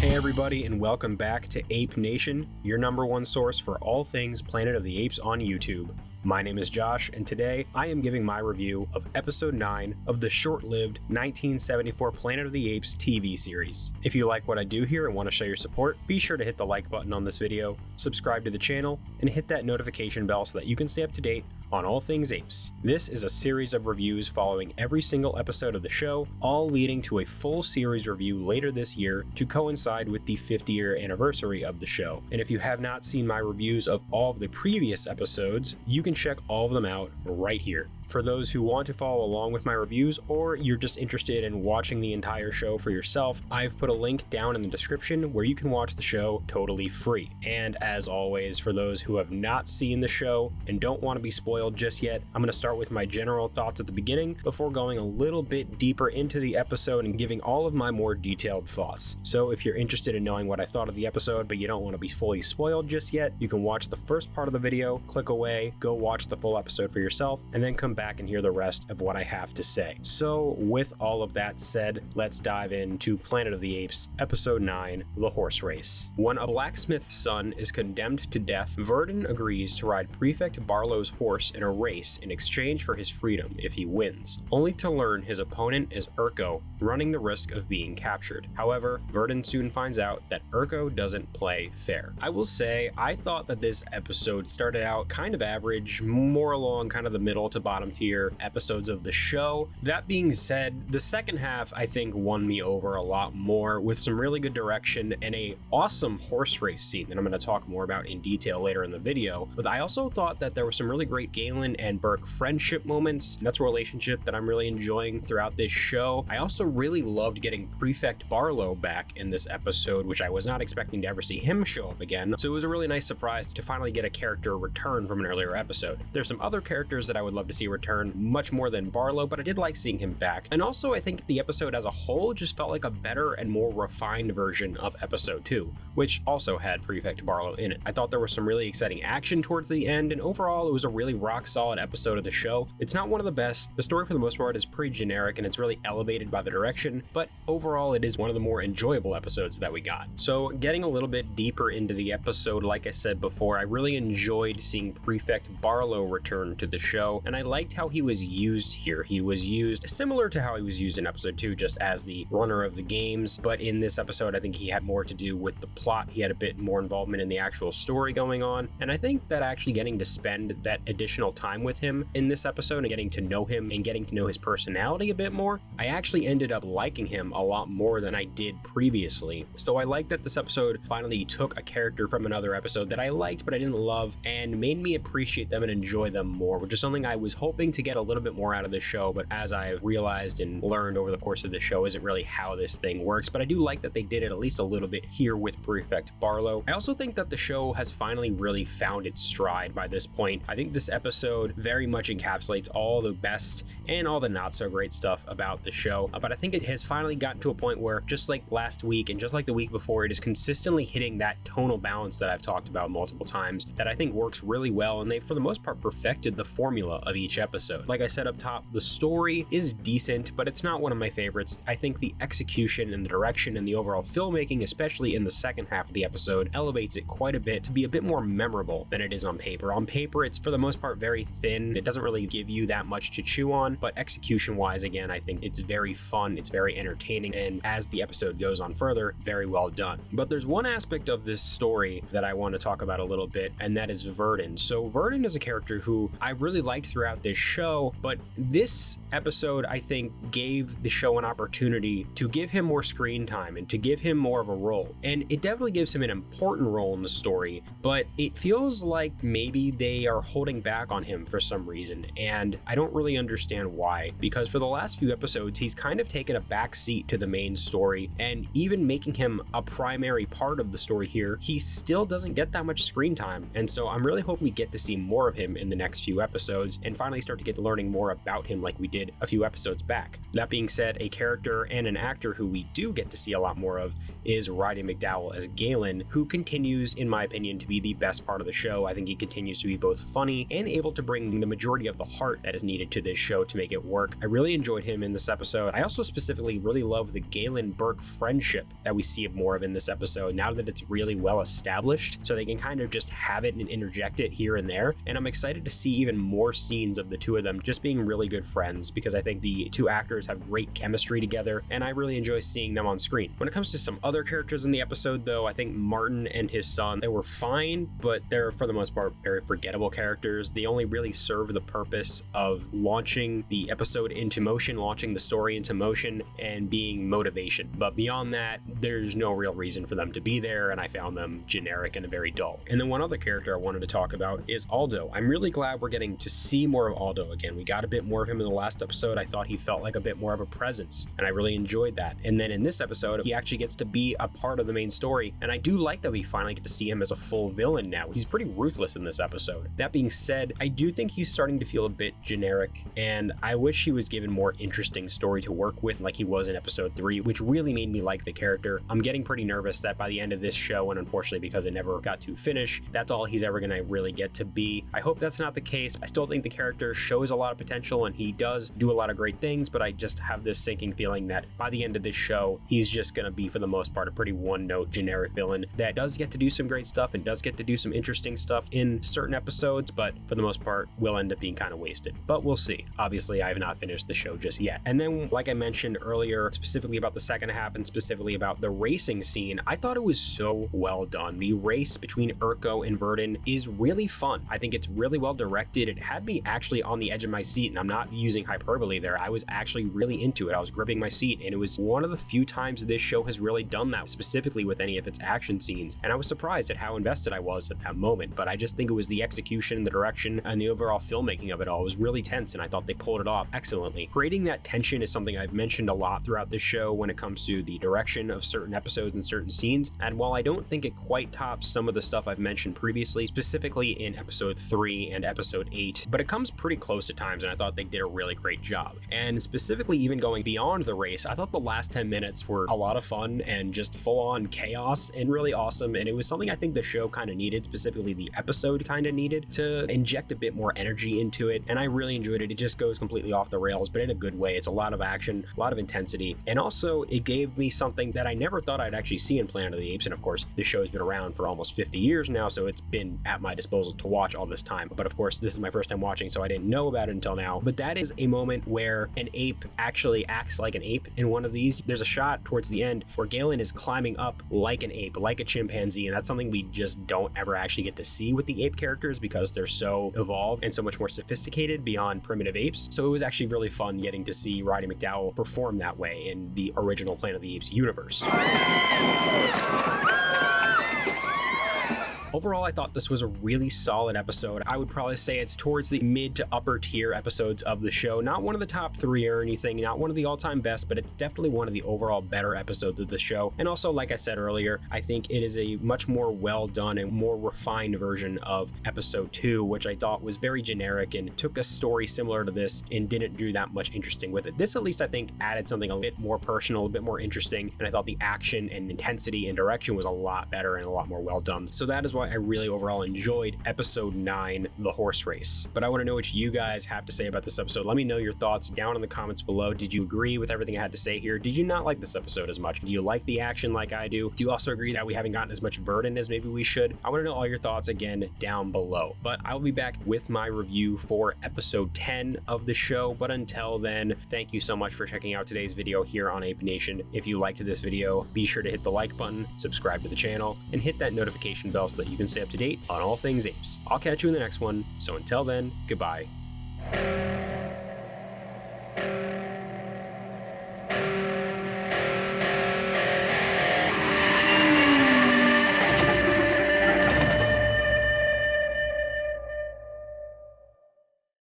Everybody, and welcome back to Ape Nation, your number one source for all things Planet of the Apes on YouTube. My name is Josh, and today I am giving my review of Episode 9 of the short-lived 1974 Planet of the Apes TV series. If you like what I do here and want to show your support, be sure to hit the like button on this video, subscribe to the channel, and hit that notification bell so that you can stay up to date on all things apes. This is a series of reviews following every single episode of the show, all leading to a full series review later this year to coincide with the 50-year anniversary of the show. And if you have not seen my reviews of all of the previous episodes, you can check all of them out right here. For those who want to follow along with my reviews, or you're just interested in watching the entire show for yourself, I've put a link down in the description where you can watch the show totally free. And as always, for those who have not seen the show and don't want to be spoiled just yet, I'm going to start with my general thoughts at the beginning before going a little bit deeper into the episode and giving all of my more detailed thoughts. So if you're interested in knowing what I thought of the episode but you don't want to be fully spoiled just yet, you can watch the first part of the video, click away, go watch the full episode for yourself, and then come back and hear the rest of what I have to say. So with all of that said, let's dive into Planet of the Apes, Episode 9, The Horse Race. When a blacksmith's son is condemned to death, Virdon agrees to ride Prefect Barlow's horse in a race in exchange for his freedom if he wins, only to learn his opponent is Urko, running the risk of being captured. However, Virdon soon finds out that Urko doesn't play fair. I will say, I thought that this episode started out kind of average, more along kind of the middle to bottom tier episodes of the show. That being said, the second half I think won me over a lot more with some really good direction and a awesome horse race scene that I'm going to talk more about in detail later in the video. But I also thought that there were some really great Galen and Burke friendship moments. That's a relationship that I'm really enjoying throughout this show. I also really loved getting Prefect Barlow back in this episode, which I was not expecting to ever see him show up again. So it was a really nice surprise to finally get a character return from an earlier episode. There's some other characters that I would love to see return much more than Barlow, but I did like seeing him back. And also I think the episode as a whole just felt like a better and more refined version of episode 2, which also had Prefect Barlow in it. I thought there was some really exciting action towards the end, and overall it was a really rock solid episode of the show. It's not one of the best. The story for the most part is pretty generic and it's really elevated by the direction, but overall it is one of the more enjoyable episodes that we got. So getting a little bit deeper into the episode, like I said before, I really enjoyed seeing Prefect Barlow return to the show, and I liked how he was used here. He was used similar to how he was used in episode 2, just as the runner of the games, but in this episode I think he had more to do with the plot. He had a bit more involvement in the actual story going on, and I think that actually getting to spend that additional time with him in this episode and getting to know him and getting to know his personality a bit more, I actually ended up liking him a lot more than I did previously. So I like that this episode finally took a character from another episode that I liked but I didn't love and made me appreciate them and enjoy them more, which is something I was hoping to get a little bit more out of this show, but as I've realized and learned over the course of the show isn't really how this thing works. But I do like that they did it at least a little bit here with Prefect Barlow. I also think that the show has finally really found its stride by this point. I think this episode very much encapsulates all the best and all the not so great stuff about the show, but I think it has finally gotten to a point where, just like last week and just like the week before, it is consistently hitting that tonal balance that I've talked about multiple times that I think works really well, and they for the most part perfected the formula of each episode. Like I said up top, the story is decent, but it's not one of my favorites. I think the execution and the direction and the overall filmmaking, especially in the second half of the episode, elevates it quite a bit to be a bit more memorable than it is on paper. On paper, it's for the most part very thin. It doesn't really give you that much to chew on, but execution wise, again, I think it's very fun, it's very entertaining, and as the episode goes on further, very well done. But there's one aspect of this story that I want to talk about a little bit, and that is Virdon. So Virdon is a character who I really liked throughout this this show, but this episode, I think, gave the show an opportunity to give him more screen time and to give him more of a role. And it definitely gives him an important role in the story, but it feels like maybe they are holding back on him for some reason, and I don't really understand why, because for the last few episodes, he's kind of taken a back seat to the main story, and even making him a primary part of the story here, he still doesn't get that much screen time. And so I'm really hoping we get to see more of him in the next few episodes and finally start to get learning more about him like we did a few episodes back. That being said, a character and an actor who we do get to see a lot more of is Roddy McDowall as Galen, who continues, in my opinion, to be the best part of the show. I think he continues to be both funny and able to bring the majority of the heart that is needed to this show to make it work. I really enjoyed him in this episode. I also specifically really love the Galen Burke friendship that we see more of in this episode now that it's really well established, so they can kind of just have it and interject it here and there. And I'm excited to see even more scenes of the two of them just being really good friends, because I think the two actors have great chemistry together and I really enjoy seeing them on screen. When it comes to some other characters in the episode though, I think Martin and his son, they were fine, but they're for the most part very forgettable characters. They only really serve the purpose of launching the episode into motion, launching the story into motion, and being motivation. But beyond that, there's no real reason for them to be there, and I found them generic and very dull. And then one other character I wanted to talk about is Aldo. I'm really glad we're getting to see more of Aldo again. We got a bit more of him in the last episode. I thought he felt like a bit more of a presence, and I really enjoyed that. And then in this episode, he actually gets to be a part of the main story, and I do like that we finally get to see him as a full villain now. He's pretty ruthless in this episode. That being said, I do think he's starting to feel a bit generic, and I wish he was given more interesting story to work with like he was in episode 3, which really made me like the character. I'm getting pretty nervous that by the end of this show, and unfortunately because it never got to finish, that's all he's ever gonna really get to be. I hope that's not the case. I still think the character shows a lot of potential and he does do a lot of great things, but I just have this sinking feeling that by the end of this show, he's just gonna be, for the most part, a pretty one-note generic villain that does get to do some great stuff and does get to do some interesting stuff in certain episodes, but for the most part will end up being kind of wasted. But we'll see. Obviously, I have not finished the show just yet. And then, like I mentioned earlier, specifically about the second half and specifically about the racing scene, I thought it was so well done. The race between Urko and Virdon is really fun. I think it's really well directed. It had me actually on the edge of my seat, and I'm not using hyperbole there. I was actually really into it. I was gripping my seat, and it was one of the few times this show has really done that, specifically with any of its action scenes. And I was surprised at how invested I was at that moment, but I just think it was the execution, the direction, and the overall filmmaking of it all. It was really tense, and I thought they pulled it off excellently. Creating that tension is something I've mentioned a lot throughout this show when it comes to the direction of certain episodes and certain scenes, and while I don't think it quite tops some of the stuff I've mentioned previously, specifically in episode 3 and episode 8, but it comes pretty close at times, and I thought they did a really great job. And specifically, even going beyond the race, I thought the last 10 minutes were a lot of fun and just full-on chaos and really awesome, and it was something I think the show kind of needed, specifically the episode kind of needed, to inject a bit more energy into it, and I really enjoyed it. It just goes completely off the rails, but in a good way. It's a lot of action, a lot of intensity, and also it gave me something that I never thought I'd actually see in Planet of the Apes. And of course, this show's been around for almost 50 years now, so it's been at my disposal to watch all this time. But of course, this is my first time watching, so I didn't know about it until now. But that is a moment where an ape actually acts like an ape in one of these. There's a shot towards the end where Galen is climbing up like an ape, like a chimpanzee, and that's something we just don't ever actually get to see with the ape characters because they're so evolved and so much more sophisticated beyond primitive apes. So it was actually really fun getting to see Roddy McDowall perform that way in the original Planet of the Apes universe. Overall, I thought this was a really solid episode. I would probably say it's towards the mid to upper tier episodes of the show. Not one of the top 3 or anything, not one of the all-time best, but it's definitely one of the overall better episodes of the show. And also, like I said earlier, I think it is a much more well done and more refined version of episode 2, which I thought was very generic and took a story similar to this and didn't do that much interesting with it. This, at least, I think added something a bit more personal, a bit more interesting, and I thought the action and intensity and direction was a lot better and a lot more well done. So that is why I really overall enjoyed episode 9, The Horse Race. But I want to know what you guys have to say about this episode. Let me know your thoughts down in the comments below. Did you agree with everything I had to say here? Did you not like this episode as much? Do you like the action like I do? Do you also agree that we haven't gotten as much Virdon as maybe we should? I want to know all your thoughts again down below. But I'll be back with my review for episode 10 of the show. But until then, thank you so much for checking out today's video here on Ape Nation. If you liked this video, be sure to hit the like button, subscribe to the channel, and hit that notification bell so that you can stay up to date on all things apes. I'll catch you in the next one, so until then, goodbye.